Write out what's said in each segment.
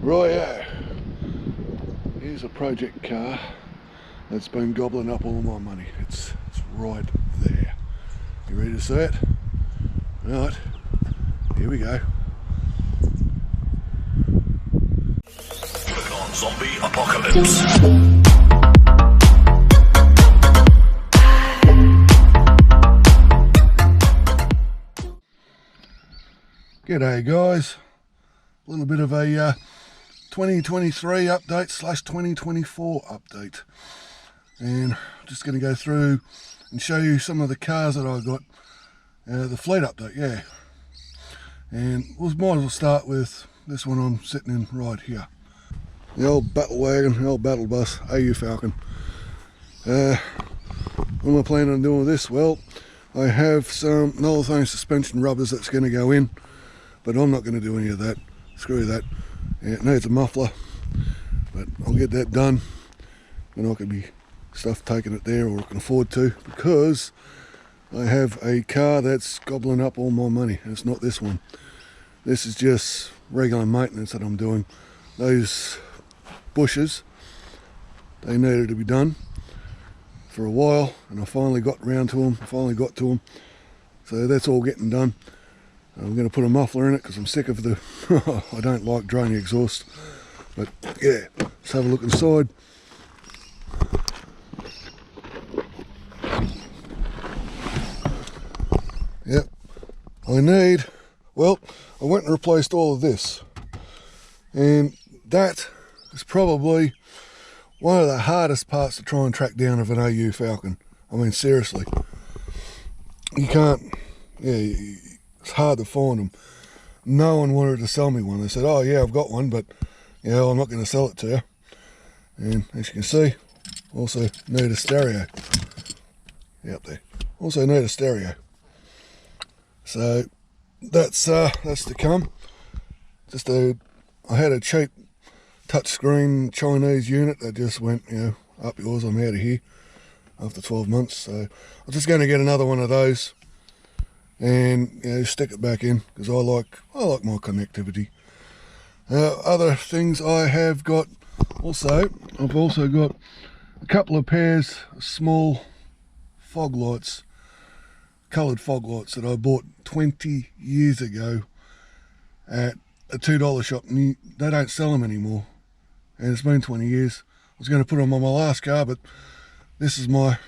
Righto, here's a project car that's been gobbling up all my money. It's right there. You ready to see it? Right, here we go. Zombie apocalypse. G'day guys, a little bit of a 2023 update / 2024 update, and I'm just going to go through and show you some of the cars that I got, the fleet update, yeah. And we might as well start with this one I'm sitting in right here. The old battle wagon, the old battle bus, AU Falcon. What am I planning on doing with this? Well, I have some Nolithone suspension rubbers that's going to go in, but I'm not going to do any of that. Screw that. Yeah, it needs a muffler, but I'll get that done. We're not going to be stuff taking it there, or I can afford to, because I have a car that's gobbling up all my money. It's not this one. This is just regular maintenance that I'm doing. Those bushes, they needed to be done for a while, and I finally got round to them. So that's all getting done. I'm going to put a muffler in it because I'm sick of the I don't like drone exhaust. But yeah, let's have a look inside. Yep, I went and replaced all of this, and that is probably one of the hardest parts to try and track down of an AU Falcon. I mean, seriously, you can't, it's hard to find them. No one wanted to sell me one. They said, oh yeah, I've got one, but I'm not going to sell it to you. And as you can see, also need a stereo. Up there. Also need a stereo. So that's to come. I had a cheap touchscreen Chinese unit that just went, up yours, I'm out of here after 12 months. So I'm just going to get another one of those and stick it back in, because I like my connectivity. Other things I have got I've also got a couple of pairs of small fog lights, coloured fog lights that I bought 20 years ago at a $2 shop, and they don't sell them anymore, and it's been 20 years. I was going to put them on my last car, but this is my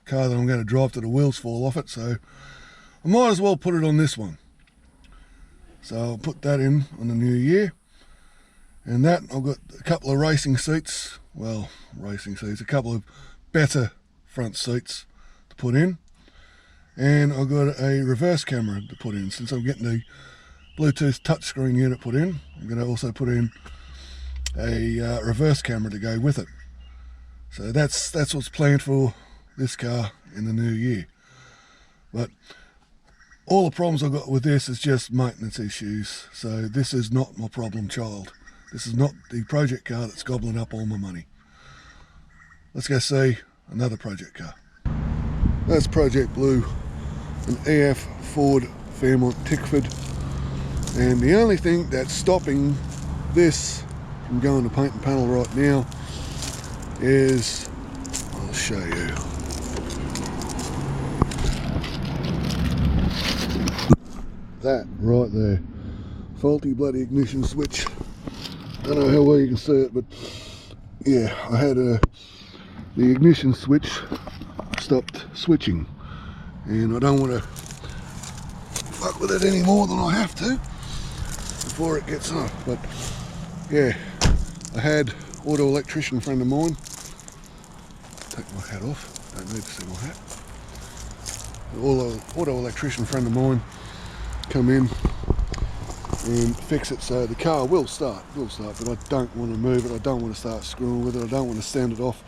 car that I'm going to drive till the wheels fall off it, so I might as well put it on this one. So I'll put that in on the new year. And that, I've got a couple of racing seats, a couple of better front seats to put in. And I've got a reverse camera to put in. Since I'm getting the Bluetooth touchscreen unit put in, I'm going to also put in a reverse camera to go with it. So that's what's planned for this car in the new year. But all the problems I've got with this is just maintenance issues. So this is not my problem child. This is not the project car that's gobbling up all my money. Let's go see another project car. That's Project Blue, an EF Ford Fairmont Tickford. And the only thing that's stopping this from going to paint and panel right now is, I'll show you. That right there, faulty bloody ignition switch. Don't know how well you can see it, but yeah, I had the ignition switch stopped switching, and I don't want to fuck with it any more than I have to before it gets off. But yeah, I had auto electrician friend of mine, take my hat off, don't need to see my hat, auto electrician friend of mine come in and fix it so the car will start, but I don't want to move it. I don't want to start screwing with it. I don't want to send it off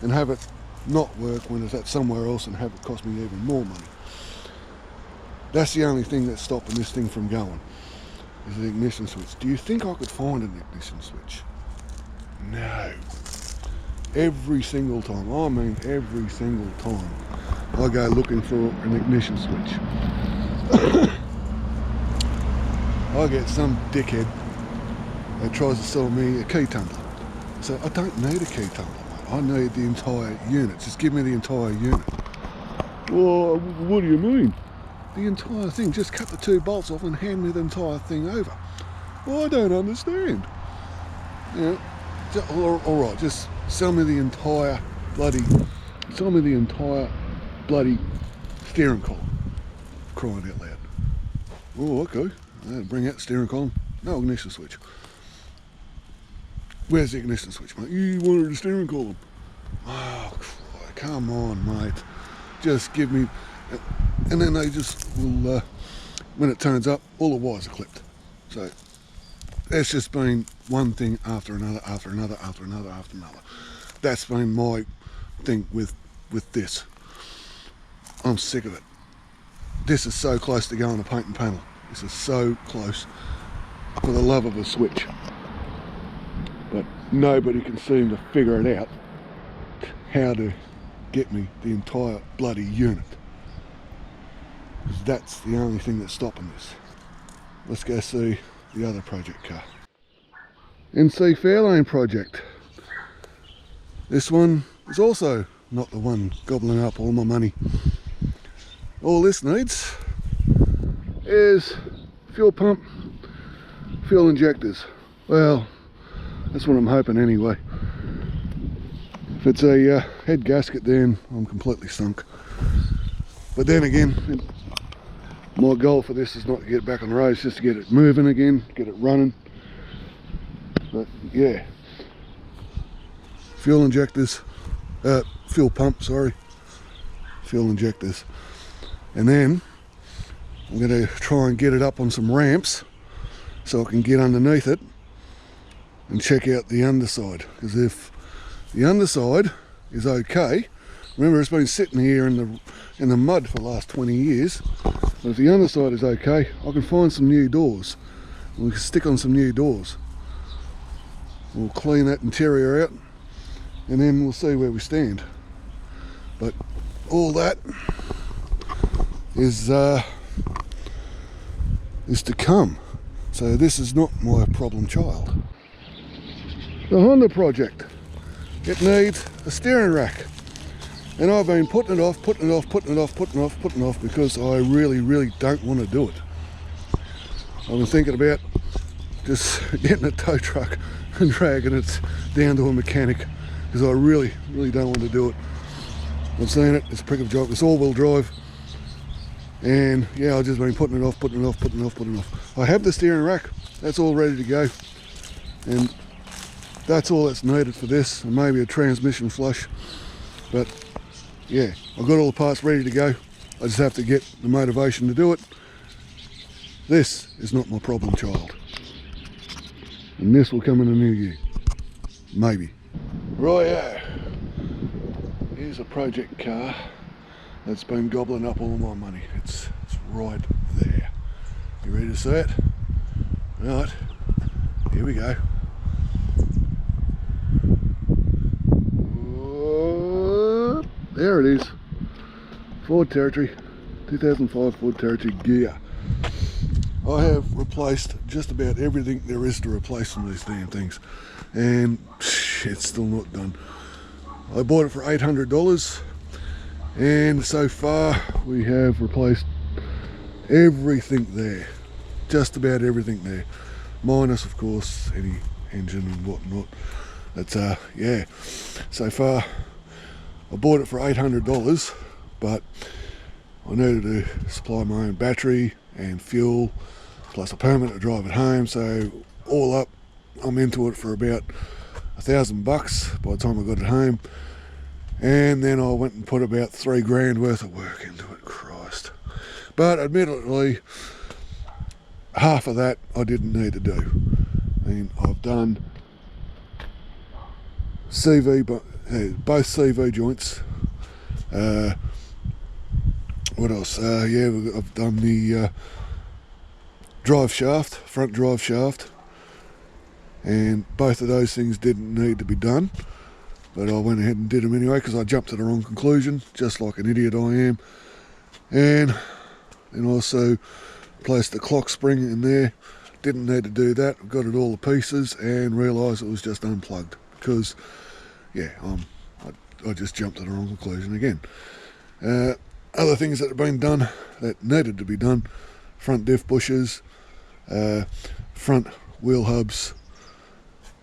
and have it not work when it's at somewhere else and have it cost me even more money. That's the only thing that's stopping this thing from going, is the ignition switch. Do you think I could find an ignition switch? No. Every single time, I mean every single time, I go looking for an ignition switch. I get some dickhead that tries to sell me a key tumbler. So I don't need a key tumbler, mate. I need the entire unit. Just give me the entire unit. Well, what do you mean? The entire thing. Just cut the 2 bolts off and hand me the entire thing over. Well, I don't understand. You know, all right, just sell me the entire bloody steering column. Crying out loud. Oh, okay. Bring out the steering column. No ignition switch. Where's the ignition switch, mate? You wanted the steering column. Oh, come on, mate. Just give me... And then they just will... when it turns up, all the wires are clipped. So, it's just been one thing after another, after another, after another, after another. That's been my thing with this. I'm sick of it. This is so close to going to paint and panel. This is so close. For the love of a switch. But nobody can seem to figure it out how to get me the entire bloody unit. Because that's the only thing that's stopping this. Let's go see the other project car. NC Fairlane project. This one is also not the one gobbling up all my money. All this needs is fuel pump, fuel injectors. Well, that's what I'm hoping anyway. If it's a head gasket, then I'm completely sunk. But then again, my goal for this is not to get it back on the road, it's just to get it moving again, get it running. But yeah, fuel injectors, fuel pump, sorry, fuel injectors. And then I'm going to try and get it up on some ramps so I can get underneath it and check out the underside. Because if the underside is okay, remember it's been sitting here in the mud for the last 20 years, but if the underside is okay, I can find some new doors. We can stick on some new doors. We'll clean that interior out and then we'll see where we stand. But all that is to come. So this is not my problem child. The Honda project. It needs a steering rack. And I've been putting it off because I really don't want to do it. I've been thinking about just getting a tow truck and dragging it down to a mechanic because I really don't want to do it. I've seen it, it's a prick of a job, it's all-wheel drive. And yeah, I've just been putting it off. I have the steering rack, that's all ready to go. And that's all that's needed for this, and maybe a transmission flush. But yeah, I've got all the parts ready to go. I just have to get the motivation to do it. This is not my problem child. And this will come in the new year. Maybe. Righto. Here's a project car that's been gobbling up all my money. It's right there. You ready to see it? Right, here we go. There it is. Ford Territory, 2005 Ford Territory gear. I have replaced just about everything there is to replace on these damn things, and it's still not done. I bought it for $800, and so far we have replaced everything there, just about everything there, minus of course any engine and whatnot. But yeah, so far I bought it for $800, but I needed to supply my own battery and fuel, plus a permit to drive it home. So all up, I'm into it for about $1,000 by the time I got it home. And then I went and put about $3,000 worth of work into it. Christ. But admittedly, half of that I didn't need to do. I mean, I've done CV, both CV joints. What else? Yeah, I've done the drive shaft, front drive shaft, and both of those things didn't need to be done, but I went ahead and did them anyway because I jumped to the wrong conclusion, just like an idiot I am. And also placed the clock spring in there, didn't need to do that. I got it all to pieces and realised it was just unplugged because, yeah, I just jumped to the wrong conclusion again. Other things that have been done that needed to be done: front diff bushes, front wheel hubs.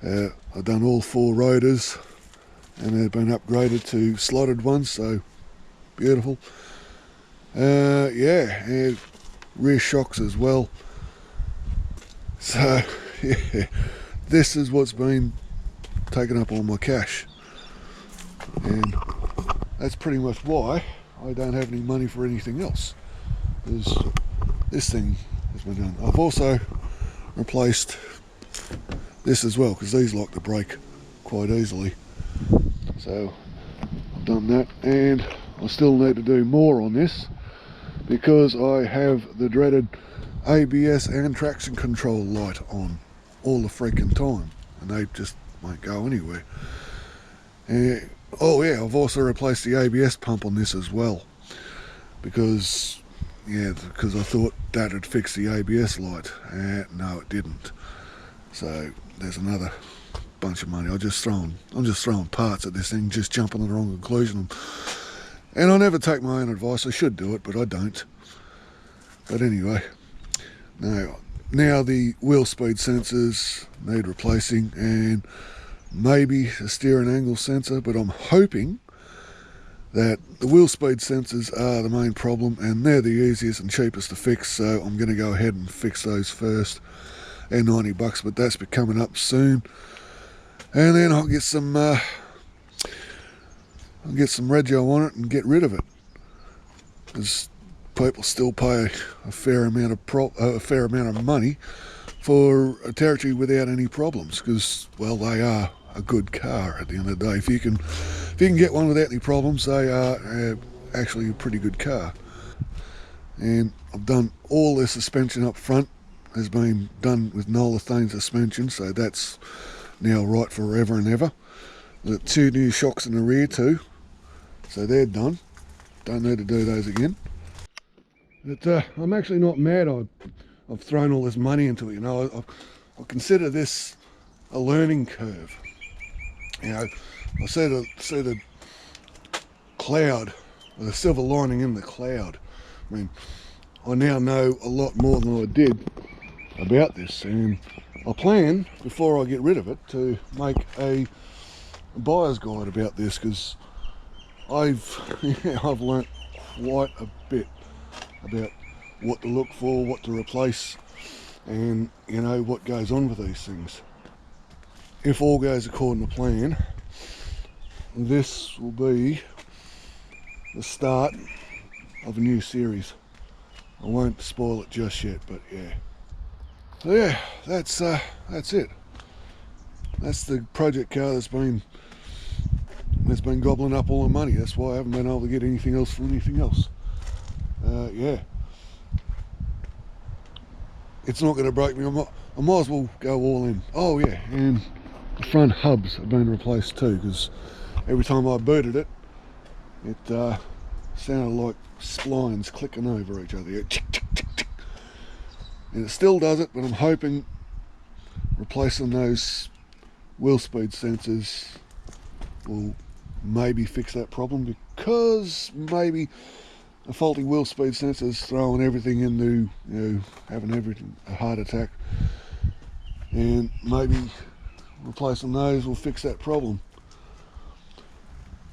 I've done all 4 rotors and they've been upgraded to slotted ones, so beautiful. Yeah, rear shocks as well. So yeah, this is what's been taking up all my cash, and that's pretty much why I don't have any money for anything else, because this thing has been done. I've also replaced this as well, because these like to break quite easily. So I've done that, and I still need to do more on this because I have the dreaded ABS and traction control light on all the freaking time, and they just won't go anywhere. Oh yeah, I've also replaced the ABS pump on this as well, because I thought that'd fix the ABS light. No, it didn't. So there's another bunch of money. I'm just throwing parts at this thing, just jumping to the wrong conclusion. And I never take my own advice. I should do it, but I don't. But anyway, now the wheel speed sensors need replacing, and maybe a steering angle sensor, but I'm hoping that the wheel speed sensors are the main problem and they're the easiest and cheapest to fix, so I'm going to go ahead and fix those first. They're $90, but that's coming up soon, and then I'll get some rego on it and get rid of it, because people still pay a fair amount of money for a Territory without any problems, because, well, they are a good car at the end of the day. If you can get one without any problems, they are actually a pretty good car. And I've done all the suspension up front has been done with Nolithane suspension, so that's now right forever and ever. The 2 new shocks in the rear too, so they're done. Don't need to do those again. But I'm actually not mad I've thrown all this money into it. You know, I consider this a learning curve. You know, I see the cloud, or the silver lining in the cloud. I mean, I now know a lot more than I did about this, and I plan, before I get rid of it, to make a buyer's guide about this, because I've learnt quite a bit about what to look for, what to replace, and you know what goes on with these things. If all goes according to plan, this will be the start of a new series. I won't spoil it just yet, but yeah. So yeah, that's it. That's the project car that's been gobbling up all the money. That's why I haven't been able to get anything else for anything else. Yeah, it's not going to break me. I might as well go all in. Oh yeah, and the front hubs have been replaced too, because every time I booted it, it sounded like splines clicking over each other. And it still does it, but I'm hoping replacing those wheel speed sensors will maybe fix that problem, because maybe a faulty wheel speed sensor is throwing everything into, you know, having everything a heart attack, and maybe replacing those will fix that problem.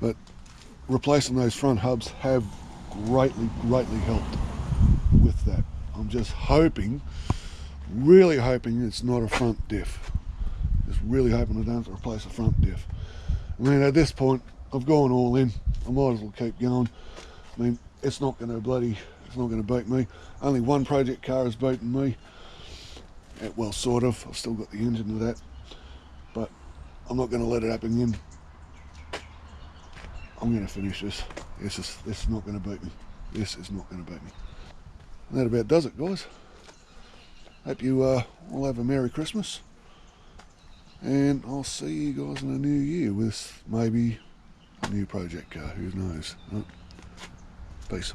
But replacing those front hubs have greatly helped with that. I'm just hoping, really hoping it's not a front diff. Just really hoping I don't have to replace a front diff. I mean, at this point, I've gone all in. I might as well keep going. I mean, it's not going to beat me. Only one project car has beaten me. Well, sort of. I've still got the engine of that, but I'm not going to let it happen again. I'm going to finish this. This is not going to beat me. This is not going to beat me. And that about does it, guys. Hope you all have a Merry Christmas, and I'll see you guys in the new year with maybe a new project car. Who knows? Peace.